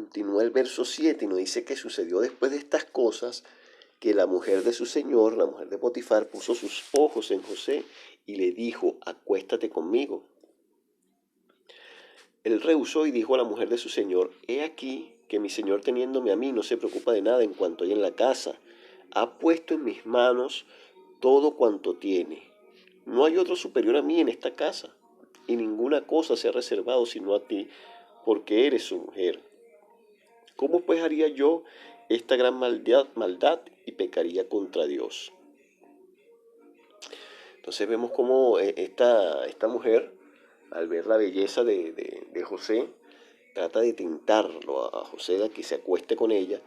continúa el verso 7 y nos dice que sucedió después de estas cosas que la mujer de su señor, la mujer de Potifar, puso sus ojos en José y le dijo, acuéstate conmigo. Él rehusó y dijo a la mujer de su señor, he aquí que mi señor teniéndome a mí no se preocupa de nada en cuanto hay en la casa. Ha puesto en mis manos todo cuanto tiene. No hay otro superior a mí en esta casa, y ninguna cosa se ha reservado sino a ti, porque eres su mujer. ¿Cómo pues haría yo esta gran maldad y pecaría contra Dios? Entonces vemos cómo esta mujer, al ver la belleza de José, trata de tentarlo a José de que se acueste con ella,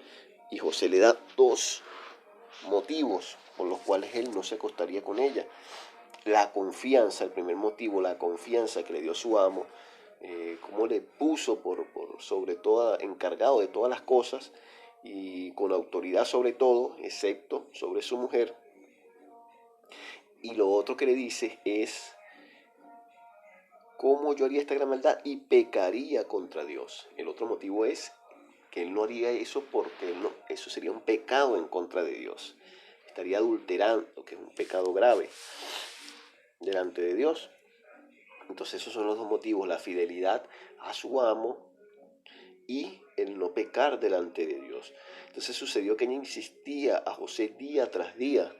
y José le da dos motivos por los cuales él no se acostaría con ella. La confianza, el primer motivo, la confianza que le dio su amo, cómo le puso por sobre todo encargado de todas las cosas y con autoridad sobre todo, excepto sobre su mujer. Y lo otro que le dice es cómo yo haría esta gran maldad y pecaría contra Dios. El otro motivo es que él no haría eso porque eso sería un pecado en contra de Dios. Estaría adulterando, que es un pecado grave delante de Dios. Entonces esos son los dos motivos, la fidelidad a su amo y el no pecar delante de Dios. Entonces sucedió que ella insistía a José día tras día,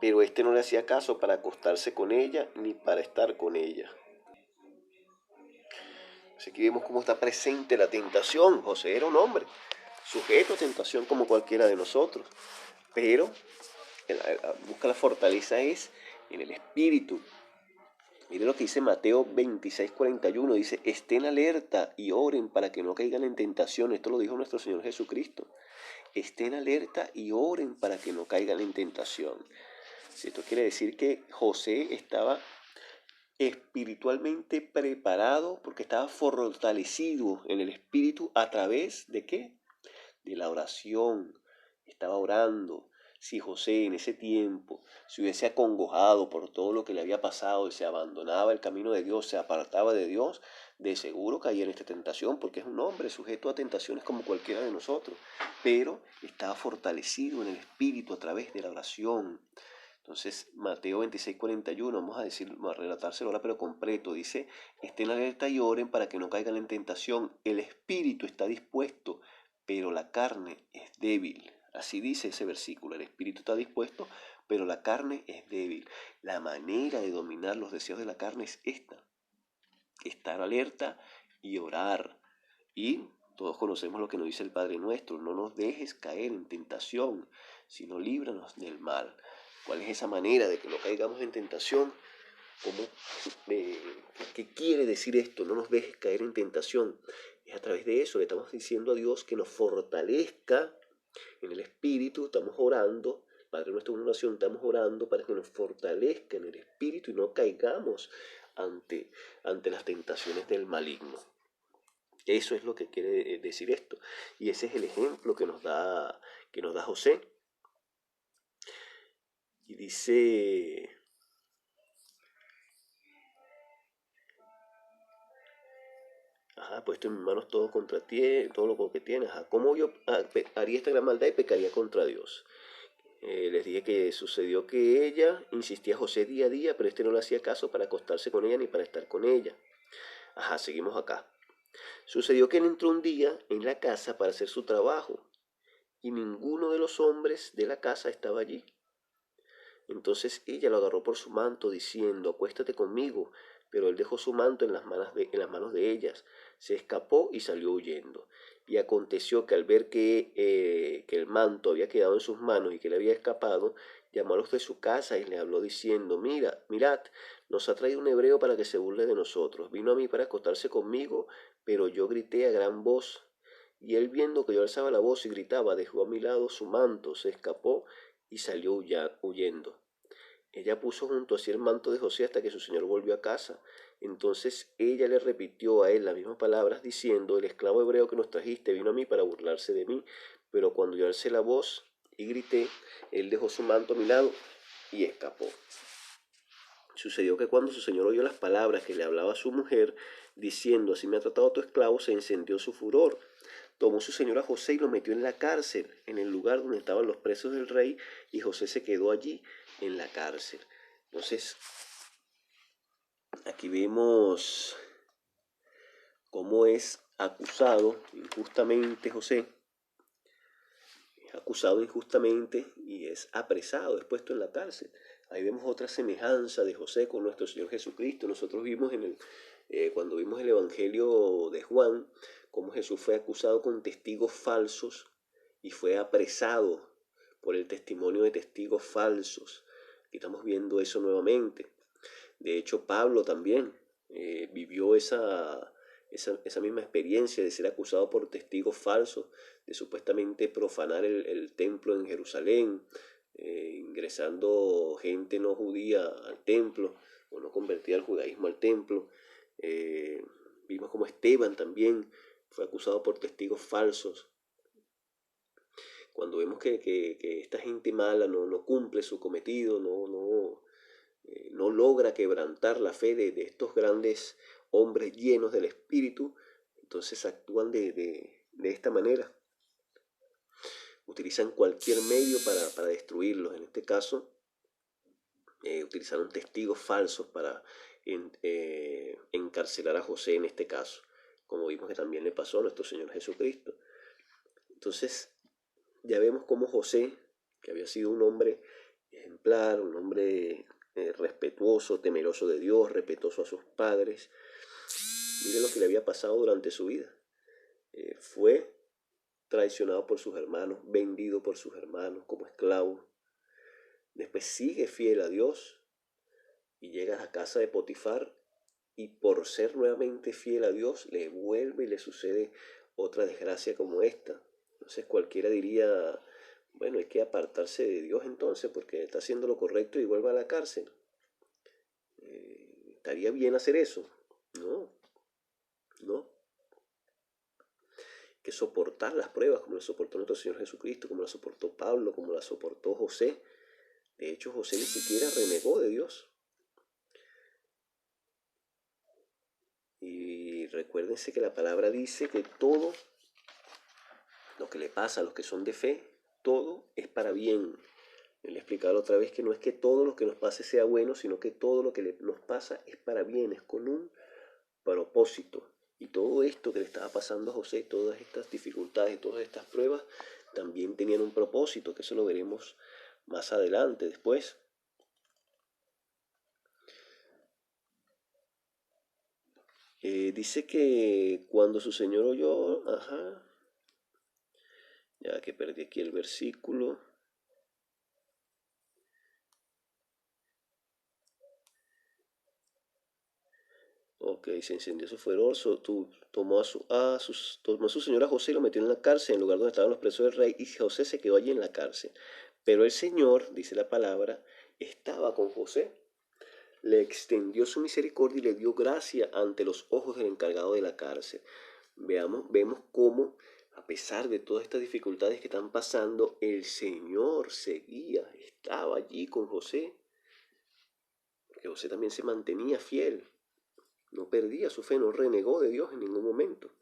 pero este no le hacía caso para acostarse con ella ni para estar con ella. Así que vemos cómo está presente la tentación. José era un hombre sujeto a tentación como cualquiera de nosotros, pero busca la fortaleza es en el espíritu. Mire lo que dice Mateo 26:41, dice, estén alerta y oren para que no caigan en tentación. Esto lo dijo nuestro Señor Jesucristo. Estén alerta y oren para que no caigan en tentación. Esto quiere decir que José estaba espiritualmente preparado porque estaba fortalecido en el espíritu a través de ¿qué? De la oración. Estaba orando. Si José en ese tiempo se hubiese acongojado por todo lo que le había pasado y se abandonaba el camino de Dios, se apartaba de Dios, de seguro caía en esta tentación, porque es un hombre sujeto a tentaciones como cualquiera de nosotros, pero estaba fortalecido en el espíritu a través de la oración. Entonces, Mateo 26:41, vamos a relatárselo ahora, pero completo. Dice, estén alerta y oren para que no caigan en tentación. El espíritu está dispuesto, pero la carne es débil. Así dice ese versículo. El espíritu está dispuesto, pero la carne es débil. La manera de dominar los deseos de la carne es esta. Estar alerta y orar. Y todos conocemos lo que nos dice el Padre Nuestro. No nos dejes caer en tentación, sino líbranos del mal. ¿Cuál es esa manera de que no caigamos en tentación? ¿Cómo, ¿Qué quiere decir esto? No nos dejes caer en tentación. Es a través de eso le estamos diciendo a Dios que nos fortalezca en el espíritu. Estamos orando, Padre Nuestro, en oración, estamos orando para que nos fortalezca en el espíritu y no caigamos ante las tentaciones del maligno. Eso es lo que quiere decir esto. Y ese es el ejemplo que nos da José. Y dice, puesto en mis manos todo contra ti, todo lo que tienes. ¿Cómo yo haría esta gran maldad y pecaría contra Dios? Les dije que sucedió que ella insistía a José día a día, pero este no le hacía caso para acostarse con ella ni para estar con ella. Seguimos acá. Sucedió que él entró un día en la casa para hacer su trabajo y ninguno de los hombres de la casa estaba allí. Entonces ella lo agarró por su manto diciendo, acuéstate conmigo. Pero él dejó su manto en las manos de ellas, se escapó y salió huyendo. Y aconteció que al ver que el manto había quedado en sus manos y que le había escapado, llamó a los de su casa y le habló diciendo, mirad, nos ha traído un hebreo para que se burle de nosotros. Vino a mí para acostarse conmigo, pero yo grité a gran voz. Y él, viendo que yo alzaba la voz y gritaba, dejó a mi lado su manto, se escapó y salió huyendo. Ella puso junto a sí el manto de José hasta que su señor volvió a casa. Entonces ella le repitió a él las mismas palabras, diciendo, el esclavo hebreo que nos trajiste vino a mí para burlarse de mí. Pero cuando yo alcé la voz y grité, él dejó su manto a mi lado y escapó. Sucedió que cuando su señor oyó las palabras que le hablaba a su mujer, diciendo, así me ha tratado tu esclavo, se encendió su furor. Tomó su señor a José y lo metió en la cárcel, en el lugar donde estaban los presos del rey, y José se quedó allí en la cárcel. Entonces, aquí vemos cómo es acusado injustamente José, es acusado injustamente y es apresado, es puesto en la cárcel. Ahí vemos otra semejanza de José con nuestro Señor Jesucristo. Nosotros vimos cuando vimos el Evangelio de Juan, cómo Jesús fue acusado con testigos falsos y fue apresado por el testimonio de testigos falsos. Aquí estamos viendo eso nuevamente. De hecho, Pablo también vivió esa misma experiencia de ser acusado por testigos falsos, de supuestamente profanar el templo en Jerusalén, ingresando gente no judía al templo, o no convertida al judaísmo al templo. Vimos como Esteban también fue acusado por testigos falsos. Cuando vemos que esta gente mala no cumple su cometido, no logra quebrantar la fe de estos grandes hombres llenos del Espíritu, entonces actúan de esta manera. Utilizan cualquier medio para destruirlos. En este caso, utilizaron testigos falsos para encarcelar a José en este caso, como vimos que también le pasó a nuestro Señor Jesucristo. Entonces, ya vemos cómo José, que había sido un hombre ejemplar, un hombre respetuoso, temeroso de Dios, respetuoso a sus padres, miren lo que le había pasado durante su vida. Fue traicionado por sus hermanos, vendido por sus hermanos como esclavo. Después sigue fiel a Dios y llega a la casa de Potifar, y por ser nuevamente fiel a Dios le vuelve y le sucede otra desgracia como esta. Entonces cualquiera diría, bueno, hay que apartarse de Dios entonces porque está haciendo lo correcto y vuelve a la cárcel. ¿Estaría bien hacer eso? No. Hay que soportar las pruebas como las soportó nuestro Señor Jesucristo, como las soportó Pablo, como las soportó José. De hecho, José ni siquiera renegó de Dios. Y recuérdense que la palabra dice que todo lo que le pasa a los que son de fe, todo es para bien. Le he explicado otra vez que no es que todo lo que nos pase sea bueno, sino que todo lo que nos pasa es para bien, es con un propósito. Y todo esto que le estaba pasando a José, todas estas dificultades, todas estas pruebas, también tenían un propósito, que eso lo veremos más adelante, después. Dice que cuando su señor oyó, ya que perdí aquí el versículo. Ok, se encendió su furor, tomó a su señor a José y lo metió en la cárcel, en el lugar donde estaban los presos del rey, y José se quedó allí en la cárcel. Pero el Señor, dice la palabra, estaba con José, le extendió su misericordia y le dio gracia ante los ojos del encargado de la cárcel. Vemos cómo, a pesar de todas estas dificultades que están pasando, el Señor estaba allí con José, porque José también se mantenía fiel. No perdía su fe, no renegó de Dios en ningún momento.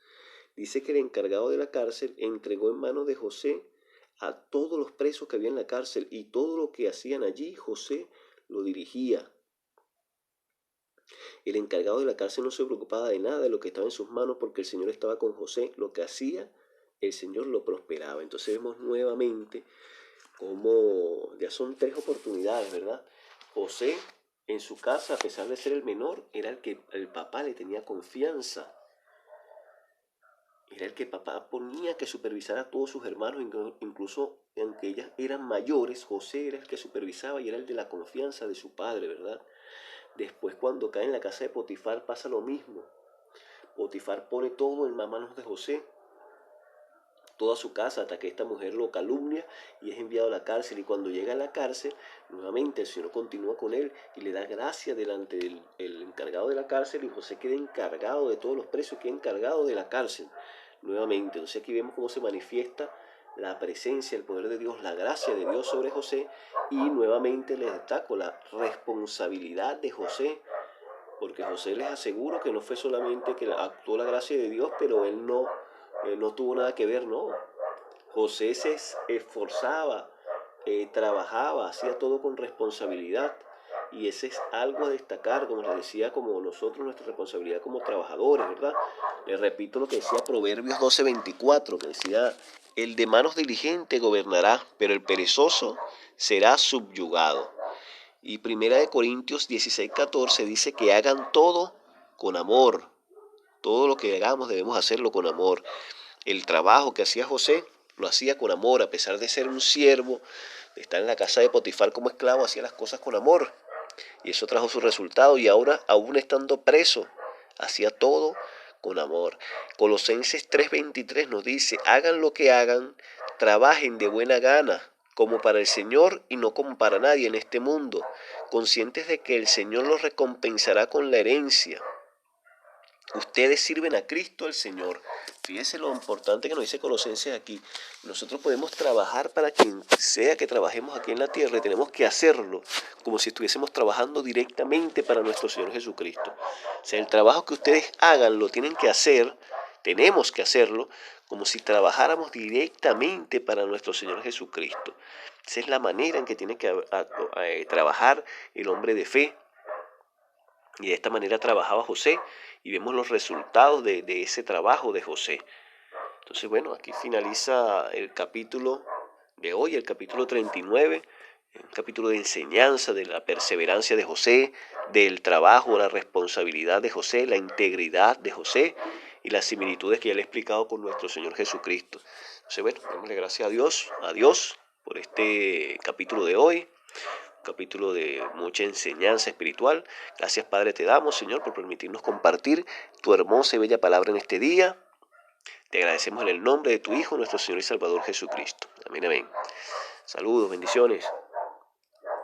Dice que el encargado de la cárcel entregó en manos de José a todos los presos que había en la cárcel, y todo lo que hacían allí José lo dirigía. El encargado de la cárcel no se preocupaba de nada de lo que estaba en sus manos, porque el Señor estaba con José. Lo que hacía, el Señor lo prosperaba. Entonces vemos nuevamente cómo ya son 3 oportunidades, ¿verdad? José en su casa, a pesar de ser el menor, era el que el papá le tenía confianza. Era el que papá ponía que supervisara a todos sus hermanos, incluso aunque ellas eran mayores. José era el que supervisaba y era el de la confianza de su padre, ¿verdad? Después, cuando cae en la casa de Potifar, pasa lo mismo. Potifar pone todo en las manos de José, toda su casa, hasta que esta mujer lo calumnia y es enviado a la cárcel. Y cuando llega a la cárcel, nuevamente el Señor continúa con él y le da gracia delante del encargado de la cárcel, y José queda encargado de todos los presos, queda encargado de la cárcel nuevamente. Entonces aquí vemos cómo se manifiesta la presencia, el poder de Dios, la gracia de Dios sobre José. Y nuevamente les destaco la responsabilidad de José, porque José les aseguro que no fue solamente que actuó la gracia de Dios, pero él no tuvo nada que ver, no. José se esforzaba, trabajaba, hacía todo con responsabilidad. Y ese es algo a destacar, como les decía, como nosotros, nuestra responsabilidad como trabajadores, ¿verdad? Les repito lo que decía Proverbios 12:24, que decía, el de manos diligente gobernará, pero el perezoso será subyugado. Y Primera de Corintios 16:14 dice que hagan todo con amor. Todo lo que hagamos debemos hacerlo con amor. El trabajo que hacía José lo hacía con amor, a pesar de ser un siervo, de estar en la casa de Potifar como esclavo, hacía las cosas con amor. Y eso trajo su resultado, y ahora, aún estando preso, hacía todo con amor. Colosenses 3:23 nos dice, hagan lo que hagan, trabajen de buena gana, como para el Señor y no como para nadie en este mundo, conscientes de que el Señor los recompensará con la herencia. Ustedes sirven a Cristo el Señor. Fíjense lo importante que nos dice Colosenses aquí. Nosotros podemos trabajar para quien sea que trabajemos aquí en la tierra, y tenemos que hacerlo como si estuviésemos trabajando directamente para nuestro Señor Jesucristo. O sea, el trabajo que ustedes hagan lo tienen que hacer, tenemos que hacerlo como si trabajáramos directamente para nuestro Señor Jesucristo. Esa es la manera en que tiene que trabajar el hombre de fe. Y de esta manera trabajaba José, y vemos los resultados de ese trabajo de José. Entonces, bueno, aquí finaliza el capítulo de hoy, el capítulo 39, un capítulo de enseñanza de la perseverancia de José, del trabajo, la responsabilidad de José, la integridad de José y las similitudes que ya le he explicado con nuestro Señor Jesucristo. Entonces, bueno, démosle gracias a Dios por este capítulo de hoy. Capítulo de mucha enseñanza espiritual. Gracias, Padre, te damos, Señor, por permitirnos compartir tu hermosa y bella palabra en este día. Te agradecemos en el nombre de tu Hijo, nuestro Señor y Salvador Jesucristo. Amén, amén. Saludos, bendiciones.